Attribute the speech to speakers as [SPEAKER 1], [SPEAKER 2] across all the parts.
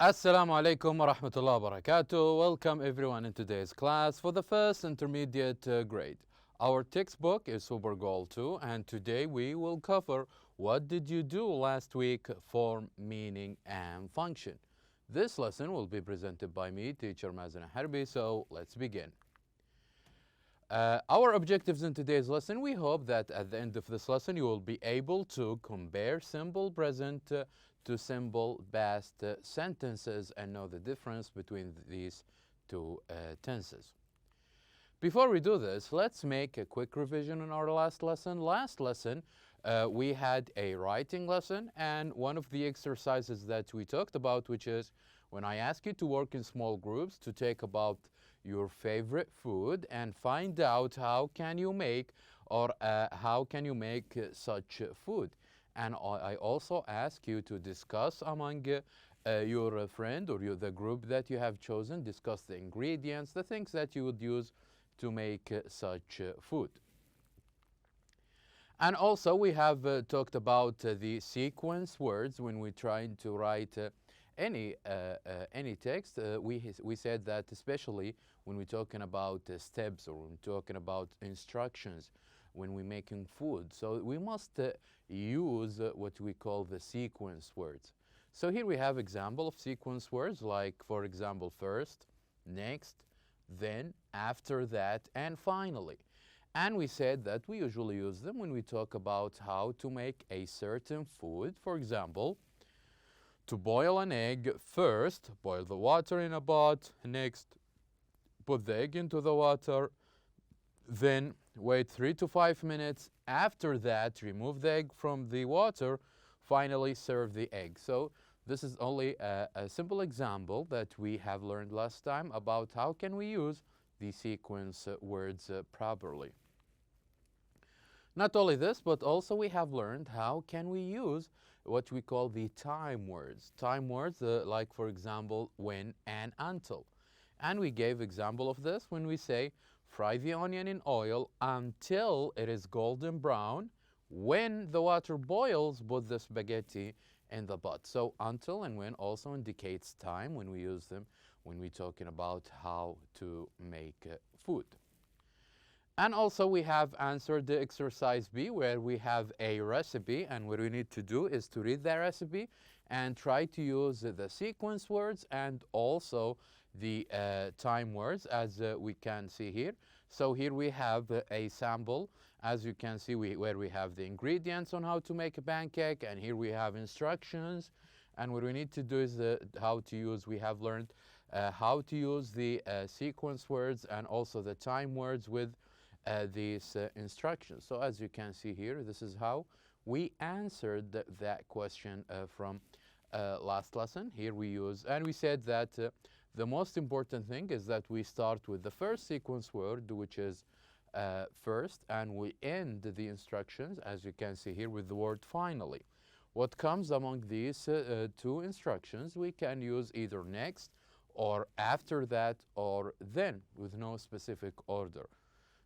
[SPEAKER 1] Assalamu alaikum wa rahmatullahi wa barakatuh. Welcome everyone in today's class for the first intermediate grade. Our textbook is Super Goal 2 and today we will cover what did you do last week, form, meaning and function. This lesson will be presented by me, teacher Mazen Harbi, so let's begin. Our objectives in today's lesson, we hope that at the end of this lesson you will be able to compare simple present to simple past sentences and know the difference between these two tenses. Before we do this, let's make a quick revision on our last lesson. Last lesson, we had a writing lesson, and one of the exercises that we talked about, which is when I ask you to work in small groups to take about your favorite food and find out how can you make such food. And I also ask you to discuss among your friend or the group that you have chosen, discuss the ingredients, the things that you would use to make such food. And also we have talked about the sequence words when we're trying to write any text. We said that especially when we're talking about steps or when we're talking about instructions, when we're making food. So we must use what we call the sequence words. So here we have example of sequence words like, for example, first, next, then, after that, and finally. And we said that we usually use them when we talk about how to make a certain food. For example, to boil an egg, first, boil the water in a pot. Next, put the egg into the water. Then wait 3 to 5 minutes. After that, remove the egg from the water. Finally, serve the egg. So this is only a simple example that we have learned last time about how can we use the sequence words properly. Not only this, but also we have learned how can we use what we call the time words. Time words like, for example, when and until. And we gave example of this when we say, fry the onion in oil until it is golden brown. When the water boils, put the spaghetti in the pot. So until and when also indicates time when we use them when we're talking about how to make food. And also we have answered the exercise B where we have a recipe, and what we need to do is to read the recipe and try to use the sequence words and also the time words as we can see here. So here we have a sample, as you can see, where we have the ingredients on how to make a pancake, and here we have instructions. And what we need to do is we have learned how to use the sequence words and also the time words with these instructions. So as you can see here, this is how we answered that question from last lesson. Here we use, and we said that the most important thing is that we start with the first sequence word, which is first, and we end the instructions, as you can see here, with the word finally. What comes among these two instructions, we can use either next or after that or then with no specific order.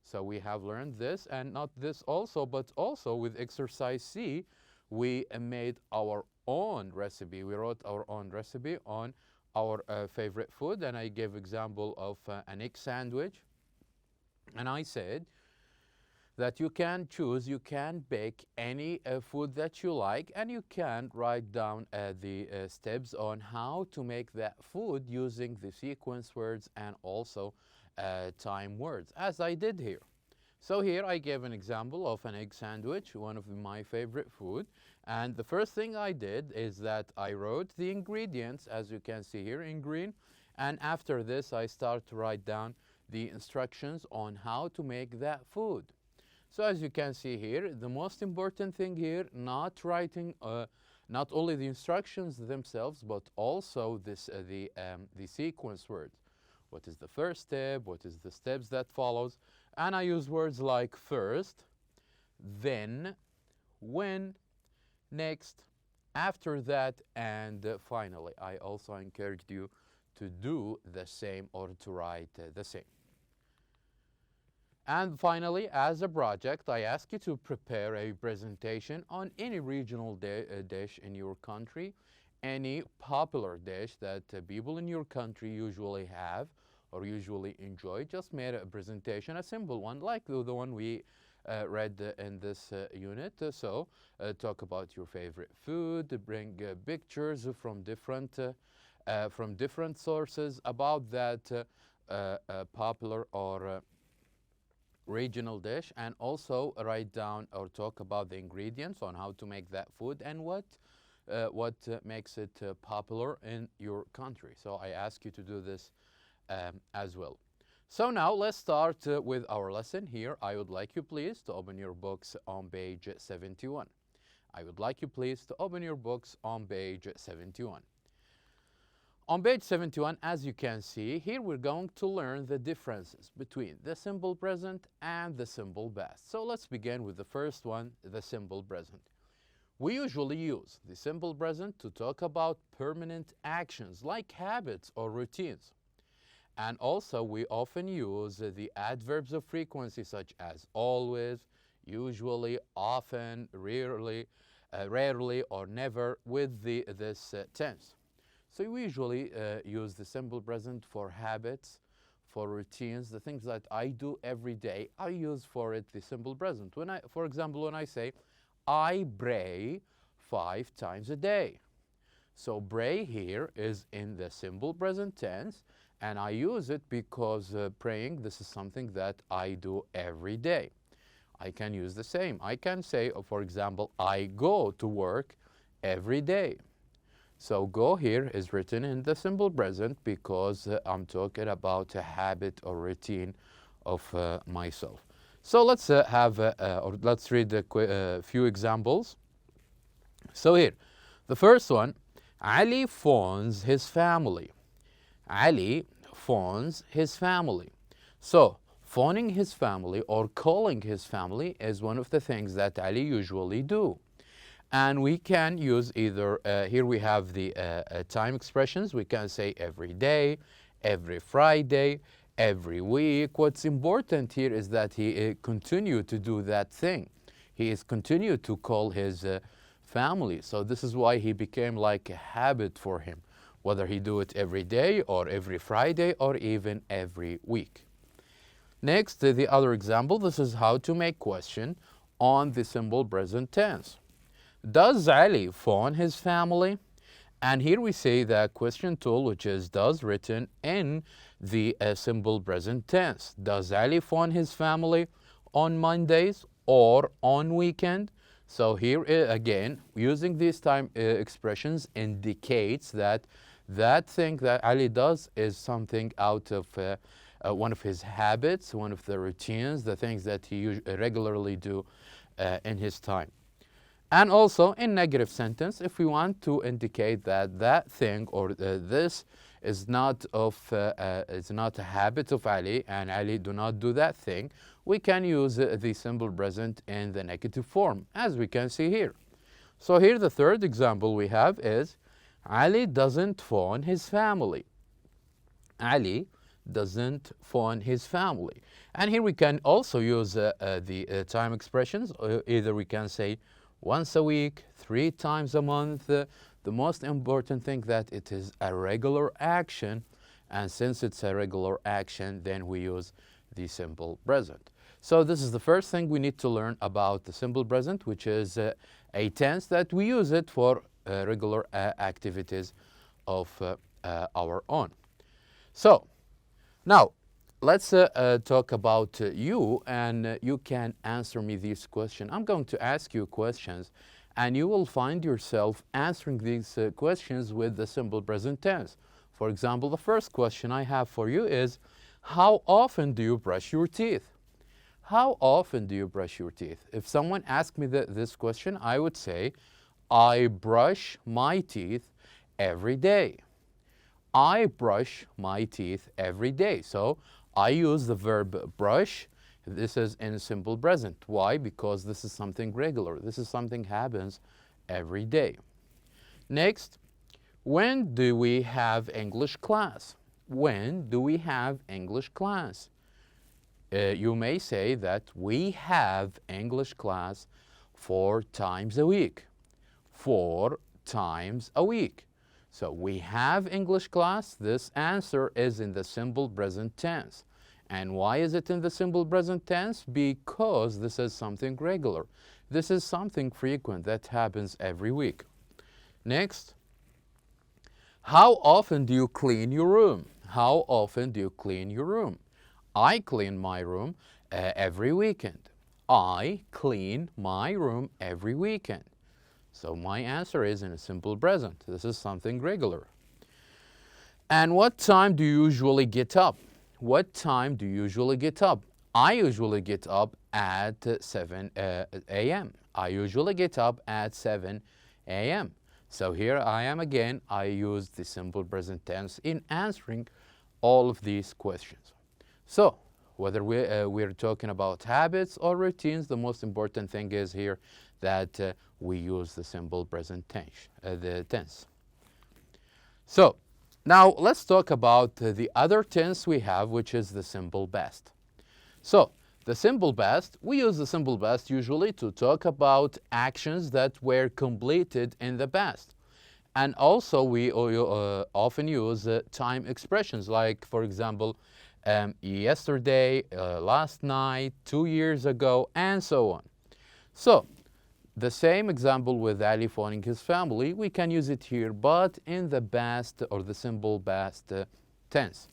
[SPEAKER 1] So we have learned this, and not this also, but also with exercise C, we made our own recipe. We wrote our own recipe on our favorite food, and I gave example of an egg sandwich. And I said that you can choose, you can bake any food that you like, and you can write down the steps on how to make that food using the sequence words and also time words, as I did here. So here I gave an example of an egg sandwich, one of my favorite food. And the first thing I did is that I wrote the ingredients, as you can see here in green. And after this, I start to write down the instructions on how to make that food. So as you can see here, the most important thing here, not writing not only the instructions themselves, but also the sequence words. What is the first step? What is the steps that follows? And I use words like first, then, when, next, after that, and finally. I also encouraged you to do the same or to write the same. And finally, as a project, I ask you to prepare a presentation on any regional dish in your country any popular dish that people in your country usually have or usually enjoy. Just made a presentation, a simple one, like the one we read in this unit. Talk about your favorite food, bring pictures from different sources about that popular or regional dish, and also write down or talk about the ingredients on how to make that food and what makes it popular in your country. So I ask you to do this as well. So now let's start with our lesson here. I would like you please to open your books on page 71. I would like you please to open your books on page 71. On page 71, as you can see, here we're going to learn the differences between the simple present and the simple past. So let's begin with the first one, the simple present. We usually use the simple present to talk about permanent actions like habits or routines. And also we often use the adverbs of frequency such as always, usually, often, rarely, or never with this tense. So we usually use the simple present for habits, for routines, the things that I do every day. I use for it the simple present. For example, when I say, I pray 5 times a day. So pray here is in the simple present tense, and I use it because praying, this is something that I do every day. I can use the same. I can say, for example, I go to work every day. So go here is written in the simple present because I'm talking about a habit or routine of myself. So let's let's read a few examples. So here, the first one, Ali phones his family. Ali phones his family. So phoning his family or calling his family is one of the things that Ali usually do. And we can use either, here we have the time expressions. We can say every day, every Friday, every week. What's important here is that he continued to do that thing. He is continued to call his family. So this is why he became like a habit for him, whether he do it every day or every Friday or even every week. Next, the other example, this is how to make question on the simple present tense. Does Ali phone his family? And here we say the question tool, which is does written in the simple present tense. Does Ali phone his family on Mondays or on weekend? So here again, using these time expressions indicates that that thing that Ali does is something out of one of his habits, one of the routines, the things that he regularly do in his time. And also in negative sentence, if we want to indicate that that thing or this is not a habit of Ali and Ali do not do that thing, we can use the simple present in the negative form, as we can see here. So here the third example we have is Ali doesn't phone his family. Ali doesn't phone his family. And here we can also use the time expressions. Either we can say once a week, 3 times a month. The most important thing that it is a regular action, and since it's a regular action, then we use the simple present. So this is the first thing we need to learn about the simple present, which is a tense that we use it for regular activities of our own. So now let's talk about you, and you can answer me these questions. I'm going to ask you questions, and you will find yourself answering these questions with the simple present tense. For example, the first question I have for you is, how often do you brush your teeth? How often do you brush your teeth? If someone asked me this question, I would say, I brush my teeth every day. I brush my teeth every day. So I use the verb brush. This is in simple present. Why? Because this is something regular. This is something happens every day. Next, when do we have English class? When do we have English class? You may say that we have English class 4 times a week. 4 times a week. So we have English class. This answer is in the simple present tense. And why is it in the simple present tense? Because this is something regular. This is something frequent that happens every week. Next, how often do you clean your room? How often do you clean your room? I clean my room every weekend. I clean my room every weekend. So my answer is in a simple present. This is something regular. And what time do you usually get up? What time do you usually get up? I usually get up at 7 a.m. I usually get up at 7 a.m. So here I am again. I use the simple present tense in answering all of these questions. So whether we're talking about habits or routines, the most important thing is here that we use the simple present tense. So now let's talk about the other tense we have, which is the simple past. So the simple past, we use the simple past usually to talk about actions that were completed in the past. And also we often use time expressions like, for example, yesterday, last night, 2 years ago, and so on. So the same example with Ali phoning his family, we can use it here, but in the past or the simple past tense.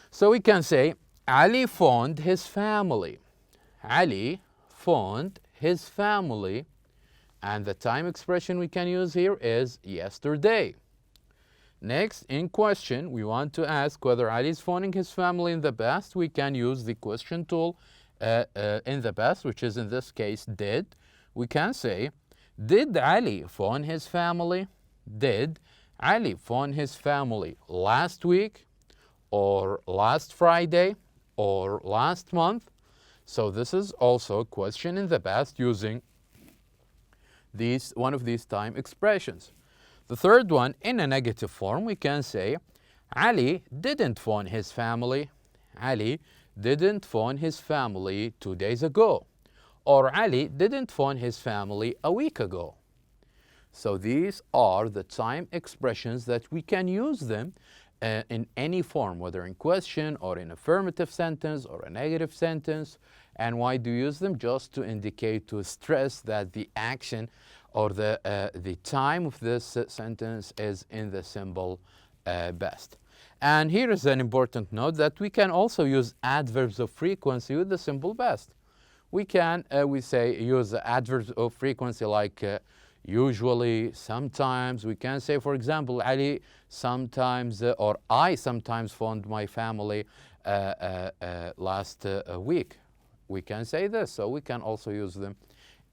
[SPEAKER 1] So we can say, Ali phoned his family. Ali phoned his family. And the time expression we can use here is yesterday. Next, in question, we want to ask whether Ali is phoning his family in the past. We can use the question tool in the past, which is in this case did. We can say, did Ali phone his family? Did Ali phone his family last week, or last Friday, or last month? So this is also a question in the past using one of these time expressions. The third one, in a negative form, we can say, Ali didn't phone his family. Ali didn't phone his family 2 days ago. Or Ali didn't phone his family a week ago. So these are the time expressions that we can use them in any form, whether in question or in affirmative sentence or a negative sentence. And why do you use them? Just to indicate, to stress that the action or the time of this sentence is in the simple past. And here is an important note that we can also use adverbs of frequency with the simple past. We can, use the adverbs of frequency like usually, sometimes. We can say, for example, Ali sometimes or I sometimes phoned my family last week. We can say this, so we can also use them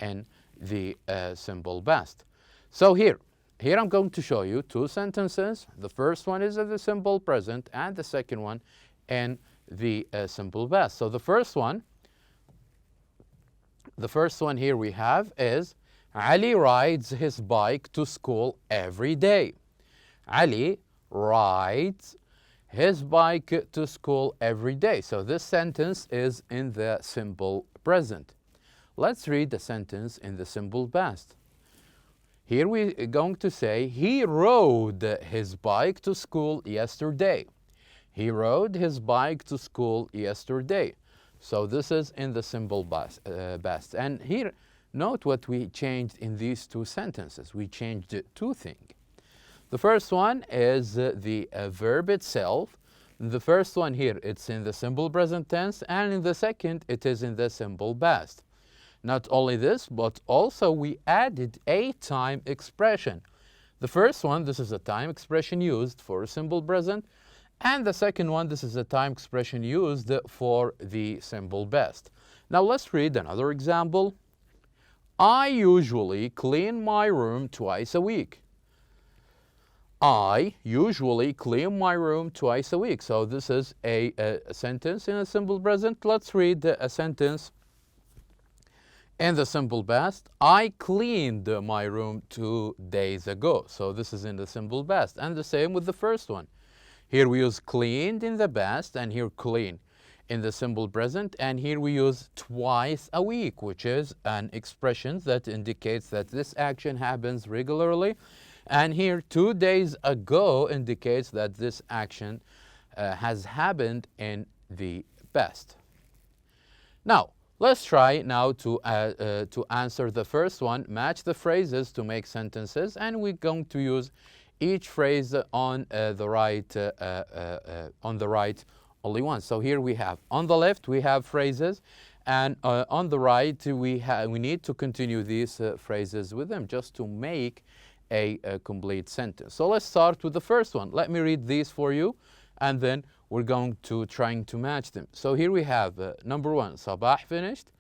[SPEAKER 1] in the simple past. So here I'm going to show you 2 sentences. The first one is in the simple present and the second one in the simple past. So the first one here we have is, Ali rides his bike to school every day. Ali rides his bike to school every day. So this sentence is in the simple present. Let's read the sentence in the simple past. Here we are going to say, he rode his bike to school yesterday. He rode his bike to school yesterday. So this is in the simple past. And here, note what we changed in these 2 sentences. We changed 2 things. The first one is the verb itself. The first one here, it's in the simple present tense, and in the second, it is in the simple past. Not only this, but also we added a time expression. The first one, this is a time expression used for simple present, and the second one, this is a time expression used for the simple past. Now let's read another example. I usually clean my room twice a week. I usually clean my room twice a week. So this is a sentence in a simple present. Let's read a sentence in the simple past. I cleaned my room 2 days ago. So this is in the simple past. And the same with the first one. Here we use cleaned in the past, and here clean in the simple present. And here we use twice a week, which is an expression that indicates that this action happens regularly. And here, 2 days ago indicates that this action has happened in the past. Now, let's try now to answer the first one. Match the phrases to make sentences, and we're going to use each phrase on the right only one. So here we have, on the left we have phrases, and on the right we need to continue these phrases with them just to make a complete sentence. So let's start with the first one. Let me read these for you, and then we're going to trying to match them. So here we have number 1, Sabah finished.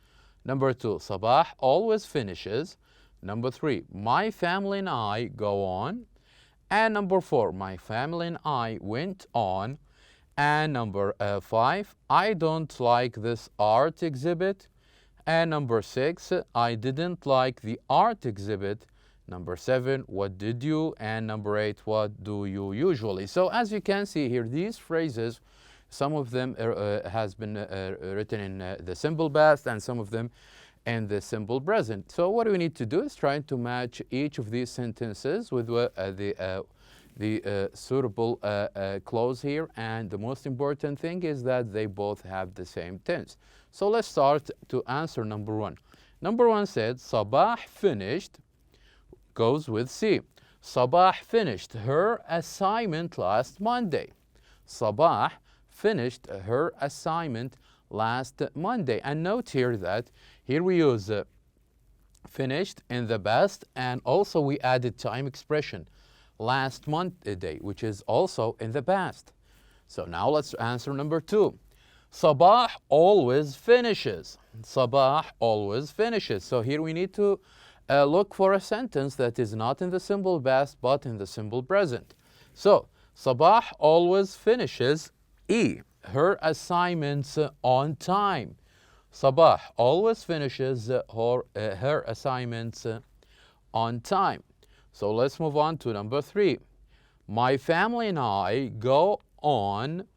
[SPEAKER 1] Number 2, Sabah always finishes. Number 3, my family and I go on. And number 4, my family and I went on. And number 5, I don't like this art exhibit. And number 6, I didn't like the art exhibit. Number 7, what did you? And number 8, what do you usually? So as you can see here, these phrases, some of them has been written in the simple past and some of them in the simple present. So what we need to do is try to match each of these sentences with the suitable clause here. And the most important thing is that they both have the same tense. So let's start to answer number 1. Number 1 said, Sabah finished, goes with C. Sabah finished her assignment last Monday. Sabah finished her assignment last Monday. And note here that here we use finished in the past, and also we added time expression last Monday, which is also in the past. So now let's answer number 2. Sabah always finishes. Sabah always finishes. So here we need to look for a sentence that is not in the simple past but in the simple present. So Sabah always finishes E, her assignments on time. Sabah always finishes her assignments on time. So let's move on to number 3. My family and I go on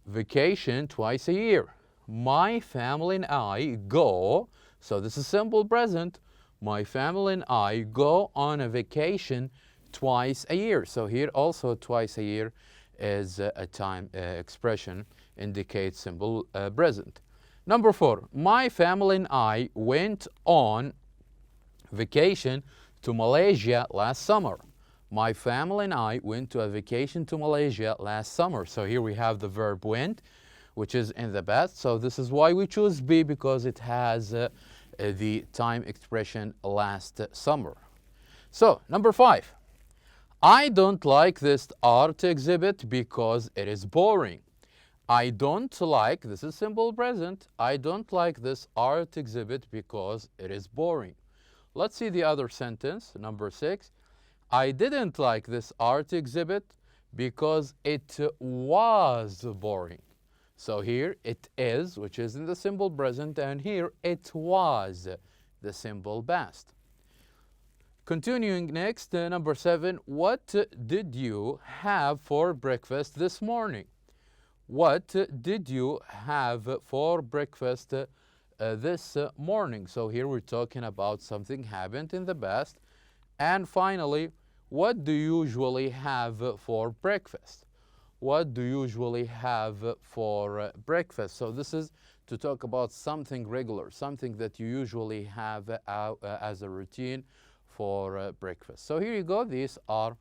[SPEAKER 1] vacation twice a year. My family and I go, so this is simple present. My family and I go on a vacation twice a year. So here also twice a year is a time expression, indicates simple present. Number 4, my family and I went on vacation to Malaysia last summer. My family and I went to a vacation to Malaysia last summer. So here we have the verb went, which is in the past. So this is why we choose B, because it has the time expression last summer. So number 5, I don't like this art exhibit because it is boring. I don't like, this is simple present, I don't like this art exhibit because it is boring. Let's see the other sentence, number 6. I didn't like this art exhibit because it was boring. So here it is, which is in the simple present, and here it was, the simple past. Continuing next, number 7, what did you have for breakfast this morning? What did you have for breakfast this morning? So here we're talking about something happened in the past. And finally, what do you usually have for breakfast? What do you usually have for breakfast? So this is to talk about something regular, something that you usually have as a routine for breakfast. So here you go. These are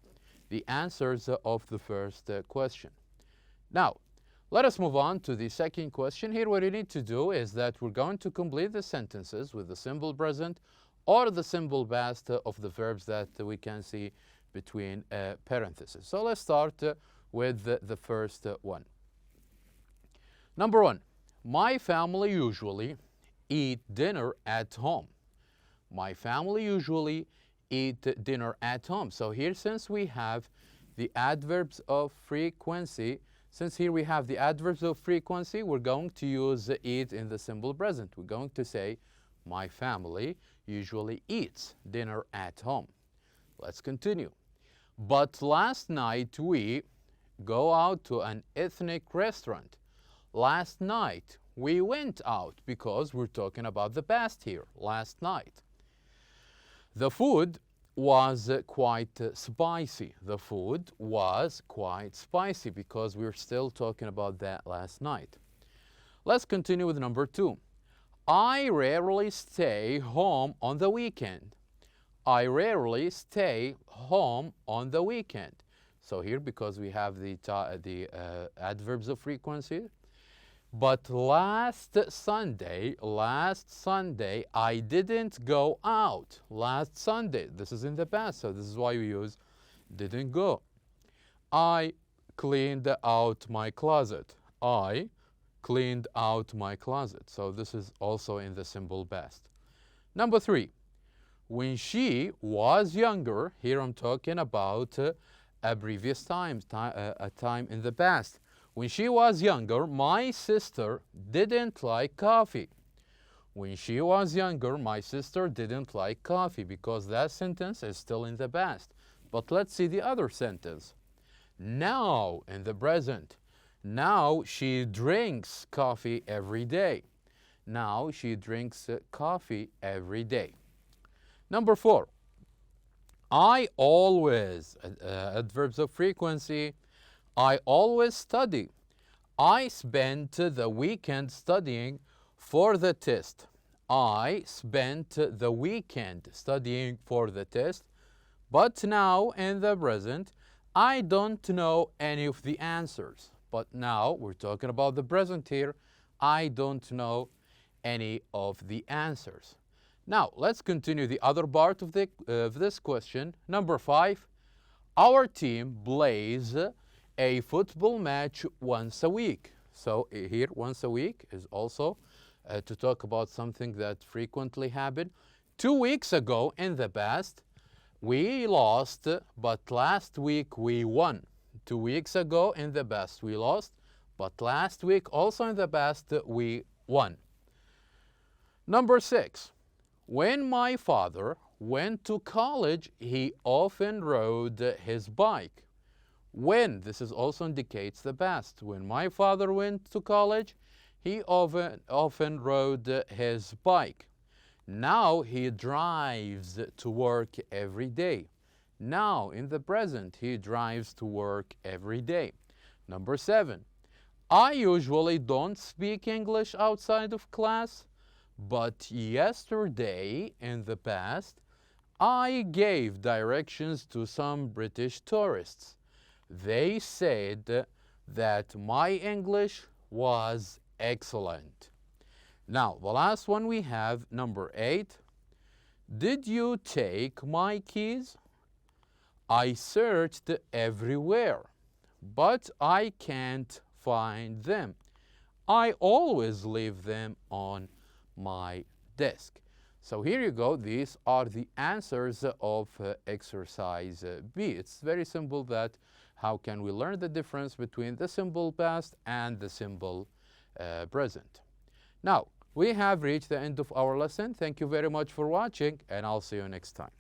[SPEAKER 1] the answers of the first question. Now, let us move on to the second question. Here what you need to do is that we're going to complete the sentences with the simple present or the simple past of the verbs that we can see between parentheses. So let's start with the first one. Number 1, my family usually eat dinner at home. My family usually eat dinner at home. So here, since we have the adverbs of frequency, we're going to use eat in the simple present. We're going to say, my family usually eats dinner at home. Let's continue. But last night we go out to an ethnic restaurant. Last night we went out, because we're talking about the past here, last night. The food was quite spicy. The food was quite spicy because we were still talking about that last night. Let's continue with number 2. I rarely stay home on the weekend. I rarely stay home on the weekend. So here, because we have the adverbs of frequency, but last Sunday, I didn't go out. Last Sunday, this is in the past, so this is why we use didn't go. I cleaned out my closet. I cleaned out my closet. So this is also in the simple past. Number 3, when she was younger, here I'm talking about a previous time, a time in the past. When she was younger, my sister didn't like coffee. When she was younger, my sister didn't like coffee, because that sentence is still in the past. But let's see the other sentence. Now, in the present. Now she drinks coffee every day. Now she drinks coffee every day. Number 4. I always, adverbs of frequency, I always study. I spent the weekend studying for the test. I spent the weekend studying for the test, but now in the present, I don't know any of the answers. But now we're talking about the present here. I don't know any of the answers. Now, let's continue the other part of this question. Number 5, our team plays a football match once a week. So here, once a week is also to talk about something that frequently happened. 2 weeks ago in the past, we lost, but last week we won. 2 weeks ago in the past we lost, but last week also in the past we won. Number 6, when my father went to college, he often rode his bike. When, this is also indicates the past. When my father went to college, he often rode his bike. Now he drives to work every day. Now, in the present, he drives to work every day. Number 7, I usually don't speak English outside of class, but yesterday, in the past, I gave directions to some British tourists. They said that my English was excellent. Now, the last one we have, number 8. Did you take my keys? I searched everywhere, but I can't find them. I always leave them on my desk. So here you go. These are the answers of exercise B. It's very simple that how can we learn the difference between the simple past and the simple present. Now, we have reached the end of our lesson. Thank you very much for watching, and I'll see you next time.